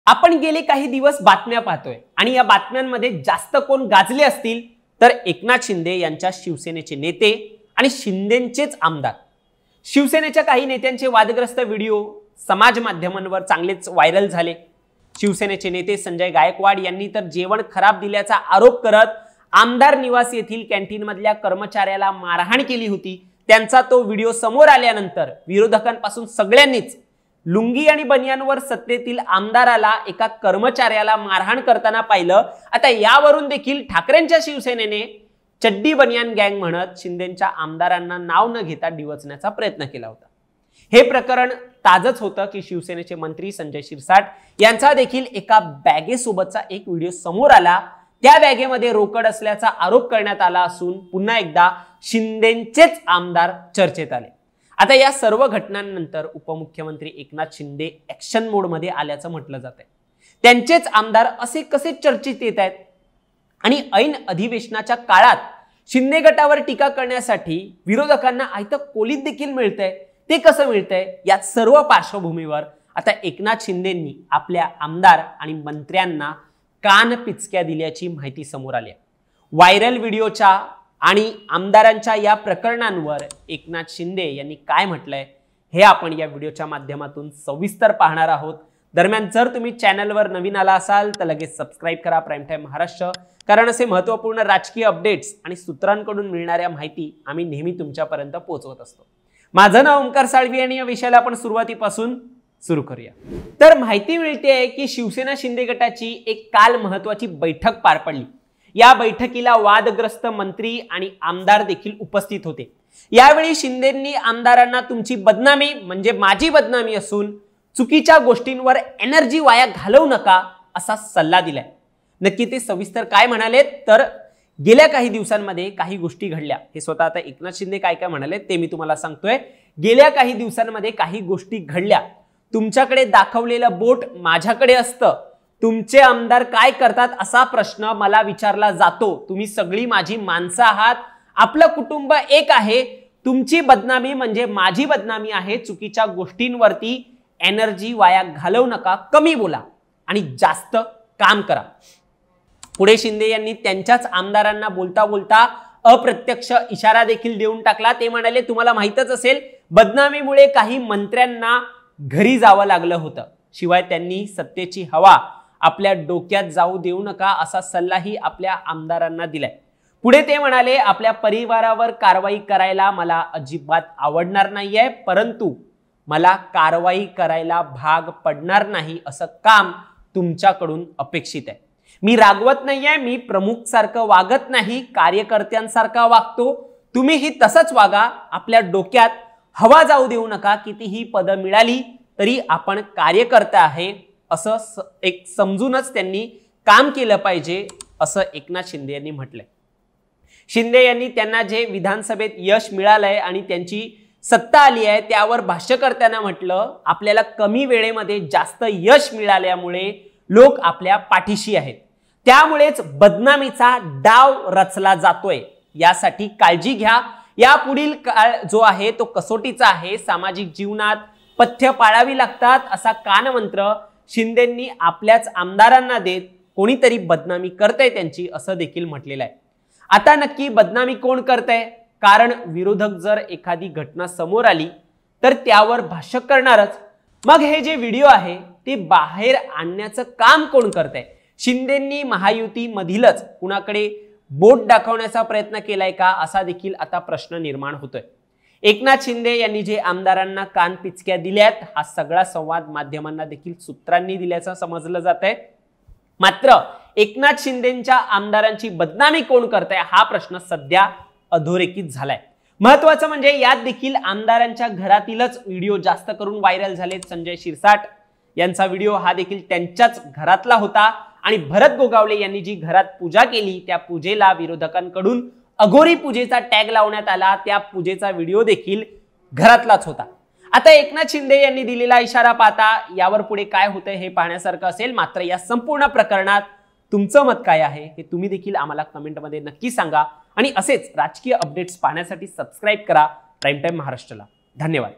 आपण गेले काही दिवस बातम्या पाहतोय आणि या बातम्यांमध्ये जास्त कोण गाजले असतील तर एकनाथ शिंदे यांच्या शिवसेनेचे नेते आणि शिंदेंचेच आमदार। शिवसेनेच्या काही नेत्यांचे वादग्रस्त व्हिडिओ समाज माध्यमांवर चांगलेच व्हायरल झाले। शिवसेनेचे नेते संजय गायकवाड यांनी तर जेवण खराब दिल्याचा आरोप करत आमदार निवास येथील कॅन्टीन मधल्या कर्मचाऱ्याला मारहाण केली होती। त्यांचा तो व्हिडिओ समोर आल्यानंतर विरोधकांपासून सगळ्यांनीच लुंगी आणि बनियानवर सत्तेतील आमदाराला एका कर्मचाऱ्याला मारहाण करताना पाहिलं। आता यावरून देखील ठाकरेंच्या शिवसेनेने चड्डी बनियान गँग म्हणत शिंदेंच्या आमदारांना नाव न घेता डिवचण्याचा प्रयत्न केला होता। हे प्रकरण ताजच होतं की शिवसेनेचे मंत्री संजय शिरसाट यांचा देखील एका बॅगेसोबतचा एक व्हिडिओ समोर आला। त्या बॅगेमध्ये रोकड असल्याचा आरोप करण्यात आला असून पुन्हा एकदा शिंदेंचेच आमदार चर्चेत आले। आता या सर्व घटनांनंतर उपमुख्यमंत्री एकनाथ शिंदे ऍक्शन मोड मध्ये आल्याचं म्हटलं जातंय। त्यांचेच आमदार असे कसे चर्चेत येत आहेत आणि ऐन अधिवेशनाच्या काळात शिंदे गटावर टीका करण्यासाठी विरोधकांना आयतं कोलीत देखील मिळतंय, ते कसं मिळतंय? या सर्व पार्श्वभूमीवर आता एकनाथ शिंदेंनी आपल्या आमदार आणि मंत्र्यांना कान पिचक्या दिल्याची माहिती समोर आली आहे। व्हायरल व्हिडिओच्या आणि आमदारांच्या या प्रकरणांवर एकनाथ शिंदे यांनी काय म्हटलंय हे आपण या व्हिडिओच्या माध्यमातून सविस्तर पाहणार आहोत। दरम्यान जर तुम्ही चॅनलवर नवीन आला असाल तर लगेच सबस्क्राइब करा प्राईम टाइम महाराष्ट्र, कारण असे महत्त्वपूर्ण राजकीय अपडेट्स आणि सूत्रांकडून मिळणाऱ्या माहिती आम्ही नेहमी तुमच्यापर्यंत पोहोचवत असतो। माझं नाव ओंकार साळवी आणि या विषयाला आपण सुरुवातीपासून सुरू करूया। तर माहिती मिळते की शिवसेना शिंदे गटाची एक काल महत्त्वाची बैठक पार पडली। या बैठकीला वादग्रस्त मंत्री आणि आमदार देखील उपस्थित होते। यावेळी शिंदेंनी आमदारांना तुमची बदनामी म्हणजे माझी बदनामी असून चुकीच्या गोष्टींवर एनर्जी वाया घालवू नका असा सल्ला दिलाय। नक्की ते सविस्तर काय म्हणाले तर गेल्या काही दिवसांमध्ये काही गोष्टी घडल्या। हे स्वतः आता एकनाथ शिंदे काय काय म्हणाले ते मी तुम्हाला सांगतोय। गेल्या काही दिवसांमध्ये काही गोष्टी घडल्या। तुमच्याकडे दाखवलेलं बोट माझ्याकडे असतं। तुमचे आमदार काय करतात असा प्रश्न मला विचारला जातो। तुम्ही सगळी माझी माणसं आहात, आपलं कुटुंब एक आहे। तुमची बदनामी म्हणजे माझी बदनामी आहे। चुकीच्या गोष्टींवरती एनर्जी वाया घालवू नका, कमी बोला आणि जास्त काम करा। पुढे शिंदे यांनी त्यांच्याच आमदारांना बोलता बोलता अप्रत्यक्ष इशारा देखील देऊन टाकला। ते म्हणाले, तुम्हाला माहितच असेल बदनामीमुळे काही मंत्र्यांना घरी जावं लागलं होतं। शिवाय त्यांनी सत्तेची हवा आपल्या डोक्यात जाऊ देऊ नका असा सल्लाही आपल्या आमदारांना दिलाय। पुढे ते म्हणाले, आपल्या परिवारावर कारवाई करायला मला अजिबात आवडणार नाहीये, परंतु मला कारवाई करायला भाग पडणार नाही असं काम तुमच्याकडून अपेक्षित आहे। मी रागवत नाहीये, मी प्रमुख सारखं वागत नाही, कार्यकर्त्यांसारखा वागतो। तुम्हीही तसंच वागा। आपल्या डोक्यात हवा जाऊ देऊ नका। कितीही पद मिळाली तरी आपण कार्यकर्ता आहे असं एक समजूनच त्यांनी काम केलं पाहिजे असं एकनाथ शिंदे यांनी म्हटलंय। शिंदे यांनी त्यांना जे विधानसभेत यश मिळालंय आणि त्यांची सत्ता आली आहे त्यावर भाष्य करताना म्हटलं, आपल्याला कमी वेळेमध्ये जास्त यश मिळाल्यामुळे लोक आपल्या पाठीशी आहेत, त्यामुळेच बदनामीचा डाव रचला जातोय। यासाठी काळजी घ्या। यापुढील काळ जो आहे तो कसोटीचा आहे। सामाजिक जीवनात पथ्य पाळावी लागतात असा कानमंत्र शिंदेंनी आपल्याच आमदारांना देत कोणीतरी बदनामी करतंय त्यांची असं देखील म्हटलेलं आहे। आता नक्की बदनामी कोण करतंय? कारण विरोधक जर एखादी घटना समोर आली तर त्यावर भाष्य करणारच। मग हे जे व्हिडिओ आहे ते बाहेर आणण्याचं काम कोण करतंय? शिंदेंनी महायुती मधीलच कुणाकडे बोट दाखवण्याचा प्रयत्न केलाय का असा देखील आता प्रश्न निर्माण होतोय। एकनाथ शिंदे यांनी जे आमदारांना कान पिचक्या दिल्यात हा सगळा संवाद माध्यमांना देखील सूत्रांनी दिल्याचं समजलं जातंय। मात्र एकनाथ शिंदेंच्या आमदारांची बदनामी कोण करतंय हा प्रश्न सध्या अधोरेखित झालाय। महत्त्वाचं म्हणजे यात देखील आमदारांच्या घरातीलच व्हिडिओ जास्त करून व्हायरल झालेत। संजय शिरसाट यांचा व्हिडिओ हा देखील त्यांच्याच घरातला होता आणि भरत गोगावले यांनी जी घरात पूजा केली त्या पूजेला विरोधकांकडून अघोरी पूजेचा टॅग लावण्यात आला। त्या पूजेचा व्हिडिओ देखील घरातलाच होता। आता एकनाथ शिंदे यांनी दिलेला इशारा पाहता यावर पुढे काय होतंय हे पाहण्यासारखं असेल। मात्र या संपूर्ण प्रकरणात तुमचं मत काय आहे हे तुम्ही देखील आम्हाला कमेंटमध्ये नक्की सांगा आणि असेच राजकीय अपडेट्स पाहण्यासाठी सबस्क्राइब करा प्राईम टाइम महाराष्ट्रला। धन्यवाद।